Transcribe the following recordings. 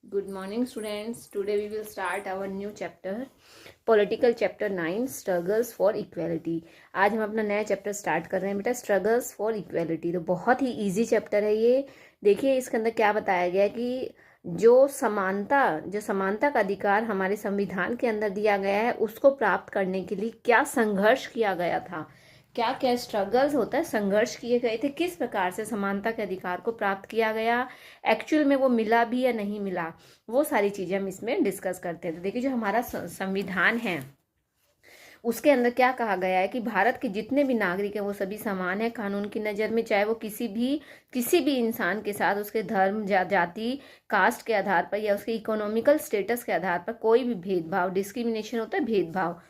Good morning, students. Today we will start our new chapter, Political Chapter 9, Struggles for Equality. आज हम अपना नया chapter start कर रहे हैं बेटा, स्ट्रगल्स फॉर इक्वेलिटी। तो बहुत ही इजी चैप्टर है ये। देखिए इसके अंदर क्या बताया गया है कि जो समानता का अधिकार हमारे संविधान के अंदर दिया गया है, उसको प्राप्त करने के लिए क्या संघर्ष किया गया था, क्या क्या स्ट्रगल्स होता है, संघर्ष किए गए थे, किस प्रकार से समानता के अधिकार को प्राप्त किया गया, एक्चुअल में वो मिला भी या नहीं मिला, वो सारी चीज़ें हम इसमें डिस्कस करते हैं। तो देखिए जो हमारा संविधान है उसके अंदर क्या कहा गया है कि भारत के जितने भी नागरिक हैं वो सभी समान हैं कानून की नज़र में, चाहे वो किसी भी इंसान के साथ उसके धर्म, जाति, कास्ट के आधार पर या उसके इकोनॉमिकल स्टेटस के आधार पर कोई भी भेदभाव, डिस्क्रिमिनेशन होता है, भेदभाव,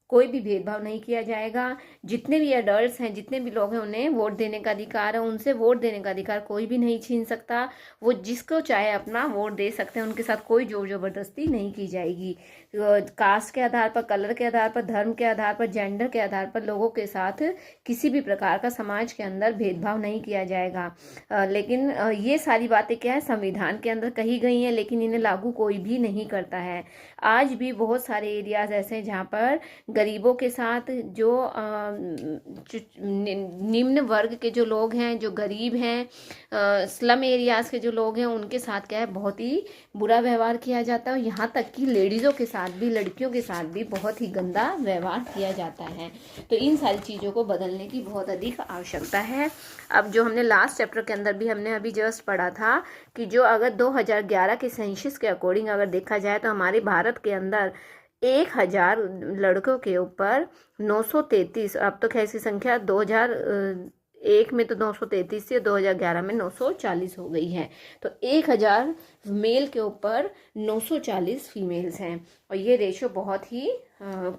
कोई भी भेदभाव नहीं किया जाएगा। जितने भी एडल्ट्स हैं, जितने भी लोग हैं, उन्हें वोट देने का अधिकार है, उनसे वोट देने का अधिकार कोई भी नहीं छीन सकता। वो जिसको चाहे अपना वोट दे सकते हैं, उनके साथ कोई जोर जबरदस्ती नहीं की जाएगी। कास्ट के आधार पर, कलर के आधार पर, धर्म के आधार पर, जेंडर के आधार पर लोगों के साथ किसी भी प्रकार का समाज के अंदर भेदभाव नहीं किया जाएगा। लेकिन ये सारी बातें क्या है, संविधान के अंदर कही गई हैं, लेकिन इन्हें लागू कोई भी नहीं करता है। आज भी बहुत सारे एरियाज ऐसे हैं जहाँ पर गरीबों के साथ जो निम्न वर्ग के जो लोग हैं, जो गरीब हैं, स्लम एरियाज के जो लोग हैं, उनके साथ क्या है, बहुत ही बुरा व्यवहार किया जाता है। और यहाँ तक कि लेडीज़ों के साथ भी, लड़कियों के साथ भी बहुत ही गंदा व्यवहार किया जाता है। तो इन सारी चीज़ों को बदलने की बहुत अधिक आवश्यकता है। अब जो हमने लास्ट चैप्टर के अंदर भी हमने अभी जस्ट पढ़ा था कि जो अगर 2011 के सेंसस के अकॉर्डिंग अगर देखा जाए तो हमारे भारत के अंदर 1000 लड़कों के ऊपर 933, अब तो खैर इसकी संख्या 2001 में तो 933 थी, 2011 में 940 हो गई है। तो 1000 मेल के ऊपर 940 फीमेल्स हैं, और ये रेशो बहुत ही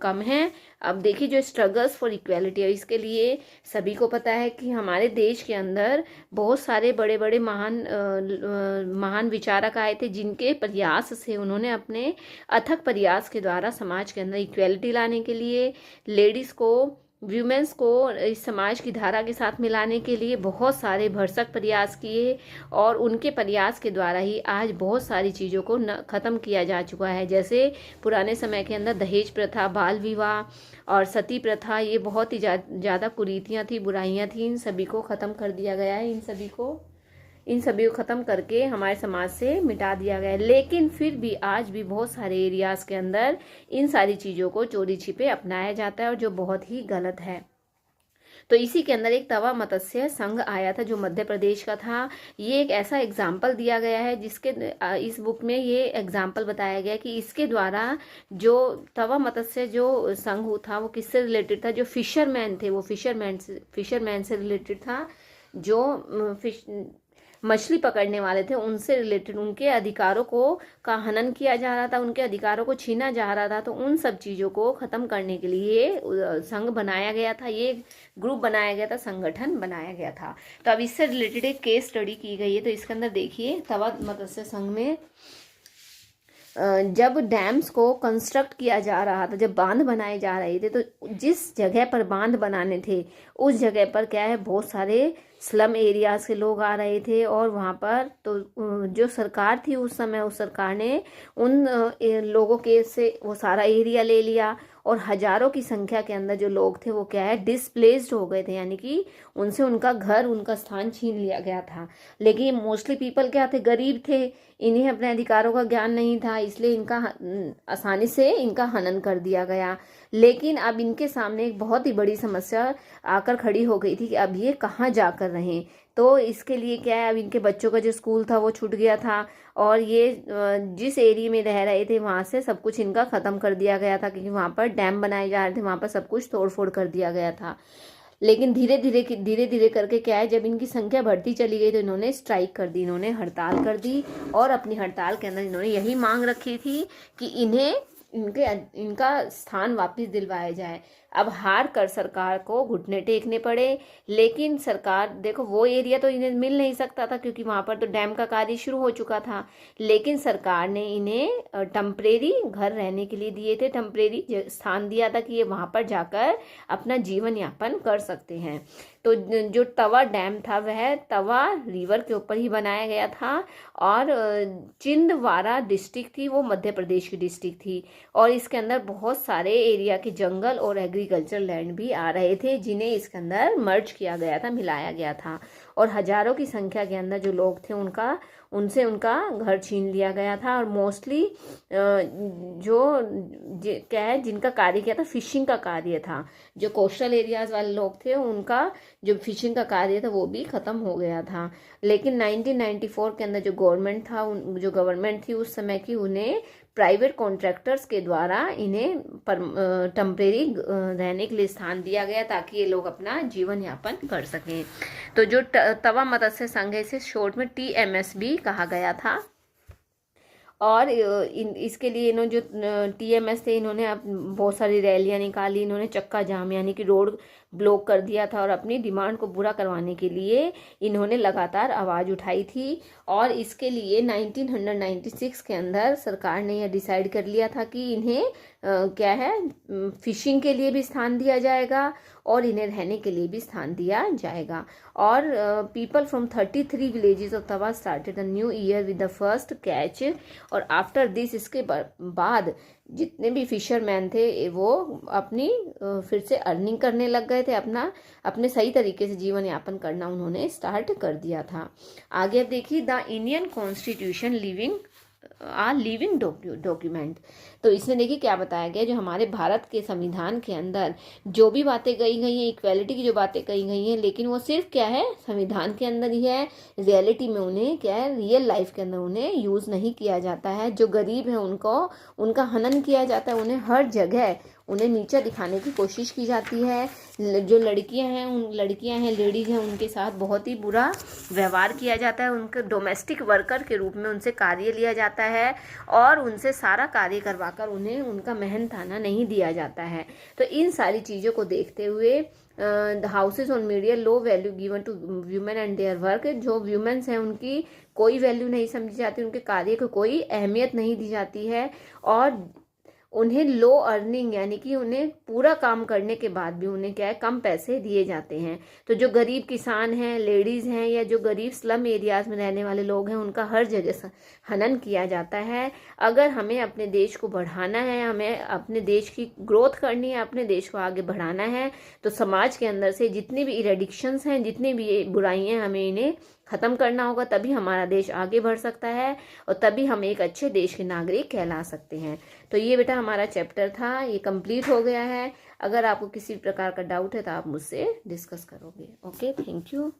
कम है। अब देखिए जो स्ट्रगल्स फॉर इक्वेलिटी है, इसके लिए सभी को पता है कि हमारे देश के अंदर बहुत सारे बड़े बड़े महान विचारक आए थे, जिनके प्रयास से उन्होंने अपने अथक प्रयास के द्वारा समाज के अंदर इक्वेलिटी लाने के लिए, लेडीज़ को, व्यूमेंस को इस समाज की धारा के साथ मिलाने के लिए बहुत सारे भरसक प्रयास किए, और उनके प्रयास के द्वारा ही आज बहुत सारी चीज़ों को ख़त्म किया जा चुका है। जैसे पुराने समय के अंदर दहेज प्रथा, बाल विवाह और सती प्रथा, ये बहुत ही ज़्यादा कुरीतियाँ थी, बुराइयाँ थी, इन सभी को ख़त्म कर दिया गया है। इन सभी को ख़त्म करके हमारे समाज से मिटा दिया गया है। लेकिन फिर भी आज भी बहुत सारे एरियाज़ के अंदर इन सारी चीज़ों को चोरी छिपे अपनाया जाता है, और जो बहुत ही गलत है। तो इसी के अंदर एक तवा मत्स्य संघ आया था जो मध्य प्रदेश का था। ये एक ऐसा एग्जाम्पल दिया गया है जिसके इस बुक में ये एग्जाम्पल बताया गया कि इसके द्वारा जो तवा मत्स्य जो संघ था वो किससे रिलेटेड था, जो फिशरमैन थे वो फिशरमैन से रिलेटेड था, जो मछली पकड़ने वाले थे उनसे रिलेटेड, उनके अधिकारों का हनन किया जा रहा था, उनके अधिकारों को छीना जा रहा था। तो उन सब चीज़ों को ख़त्म करने के लिए संघ बनाया गया था, ये ग्रुप बनाया गया था, संगठन बनाया गया था। तो अब इससे रिलेटेड एक केस स्टडी की गई है। तो इसके अंदर देखिए तवा मत्स्य संघ में जब डैम्स को कंस्ट्रक्ट किया जा रहा था, जब बांध बनाए जा रहे थे, तो जिस जगह पर बांध बनाने थे उस जगह पर क्या है, बहुत सारे स्लम एरियाज के लोग आ रहे थे, और वहाँ पर तो जो सरकार थी उस समय, उस सरकार ने उन लोगों के से वो सारा एरिया ले लिया, और हजारों की संख्या के अंदर जो लोग थे वो क्या है, डिस्प्लेस्ड हो गए थे, यानी कि उनसे उनका घर, उनका स्थान छीन लिया गया था। लेकिन मोस्टली पीपल क्या थे, गरीब थे, इन्हें अपने अधिकारों का ज्ञान नहीं था, इसलिए इनका आसानी से इनका हनन कर दिया गया। लेकिन अब इनके सामने एक बहुत ही बड़ी समस्या आकर खड़ी हो गई थी कि अब ये कहाँ जाकर रहें। तो इसके लिए क्या है, अब इनके बच्चों का जो स्कूल था वो छूट गया था, और ये जिस एरिया में रह रहे थे वहाँ से सब कुछ इनका ख़त्म कर दिया गया था, क्योंकि वहाँ पर डैम बनाए जा रहे थे, वहाँ पर सब कुछ तोड़ फोड़ कर दिया गया था। लेकिन धीरे धीरे करके क्या है, जब इनकी संख्या बढ़ती चली गई तो इन्होंने स्ट्राइक कर दी, इन्होंने हड़ताल कर दी, और अपनी हड़ताल के अंदर इन्होंने यही मांग रखी थी कि इनका स्थान वापस दिलवाया जाए। अब हार कर सरकार को घुटने टेकने पड़े। लेकिन सरकार, देखो वो एरिया तो इन्हें मिल नहीं सकता था क्योंकि वहाँ पर तो डैम का कार्य शुरू हो चुका था, लेकिन सरकार ने इन्हें टेम्परेरी घर रहने के लिए दिए थे, टेम्परेरी स्थान दिया था कि ये वहाँ पर जाकर अपना जीवन यापन कर सकते हैं। तो जो तवा डैम था वह तवा रिवर के ऊपर ही बनाया गया था, और चिंदवारा डिस्ट्रिक्ट थी वो मध्य प्रदेश की डिस्ट्रिक्ट थी, और इसके अंदर बहुत सारे एरिया के जंगल और एग्रीकल्चर लैंड भी आ रहे थे जिन्हें इसके अंदर मर्ज किया गया था, मिलाया गया था, और हजारों की संख्या के अंदर जो लोग थे उनसे उनका घर छीन लिया गया था। और मोस्टली क्या है, जिनका कार्य किया था फिशिंग का कार्य था, जो कोस्टल एरियाज वाले लोग थे उनका जो फिशिंग का कार्य था वो भी ख़त्म हो गया था। लेकिन 1994 के अंदर जो गवर्नमेंट थी उस समय की, उन्हें प्राइवेट कॉन्ट्रैक्टर्स के द्वारा इन्हें टेम्परेरी रहने के लिए स्थान दिया गया ताकि ये लोग अपना जीवन यापन कर सकें। तो जो तवा मत्स्य संघ है इसे शॉर्ट में TMS भी कहा गया था। और इसके लिए इन्होंने जो TMS थे, इन्होंने बहुत सारी रैलियां निकाली, इन्होंने चक्का जाम यानी कि रोड ब्लॉक कर दिया था, और अपनी डिमांड को पूरा करवाने के लिए इन्होंने लगातार आवाज़ उठाई थी। और इसके लिए 1996 के अंदर सरकार ने यह डिसाइड कर लिया था कि इन्हें क्या है, फिशिंग के लिए भी स्थान दिया जाएगा और इन्हें रहने के लिए भी स्थान दिया जाएगा। और people from 33 villages of Tawa started the new year with the first catch. और आफ्टर दिस, इसके बाद जितने भी फिशरमैन थे वो अपनी फिर से अर्निंग करने लग गए थे, अपने सही तरीके से जीवन यापन करना उन्होंने स्टार्ट कर दिया था। आगे अब देखिए, the Indian constitution living document. तो इसमें देखिए क्या बताया गया, जो हमारे भारत के संविधान के अंदर जो भी बातें कही गई हैं, इक्वालिटी की जो बातें कही गई हैं, लेकिन वो सिर्फ क्या है, संविधान के अंदर ही है, रियलिटी में उन्हें क्या है, रियल लाइफ के अंदर उन्हें यूज़ नहीं किया जाता है। जो गरीब है उनका हनन किया जाता है, उन्हें हर जगह उन्हें नीचा दिखाने की कोशिश की जाती है। जो लड़कियां हैं लेडीज हैं, उनके साथ बहुत ही बुरा व्यवहार किया जाता है, उनके डोमेस्टिक वर्कर के रूप में उनसे कार्य लिया जाता है, और उनसे सारा कार्य करवाकर उन्हें उनका मेहनताना नहीं दिया जाता है। तो इन सारी चीज़ों को देखते हुए the houses on media low value given to women and their work. जो व्यूमेन्स हैं उनकी कोई वैल्यू नहीं समझी जाती, उनके कार्य को कोई अहमियत नहीं दी जाती है, और उन्हें लो अर्निंग यानी कि उन्हें पूरा काम करने के बाद भी उन्हें क्या है, कम पैसे दिए जाते हैं। तो जो गरीब किसान हैं, लेडीज़ हैं, या जो गरीब स्लम एरियाज़ में रहने वाले लोग हैं, उनका हर जगह हनन किया जाता है। अगर हमें अपने देश को बढ़ाना है, हमें अपने देश की ग्रोथ करनी है, अपने देश को आगे बढ़ाना है, तो समाज के अंदर से जितने भी इरेडिक्शंस हैं, जितनी भी बुराइयां, हमें इन्हें ख़त्म करना होगा, तभी हमारा देश आगे बढ़ सकता है, और तभी हम एक अच्छे देश के नागरिक कहला सकते हैं। तो ये बेटा हमारा चैप्टर था, ये कंप्लीट हो गया है। अगर आपको किसी प्रकार का डाउट है तो आप मुझसे डिस्कस करोगे। Okay, thank you.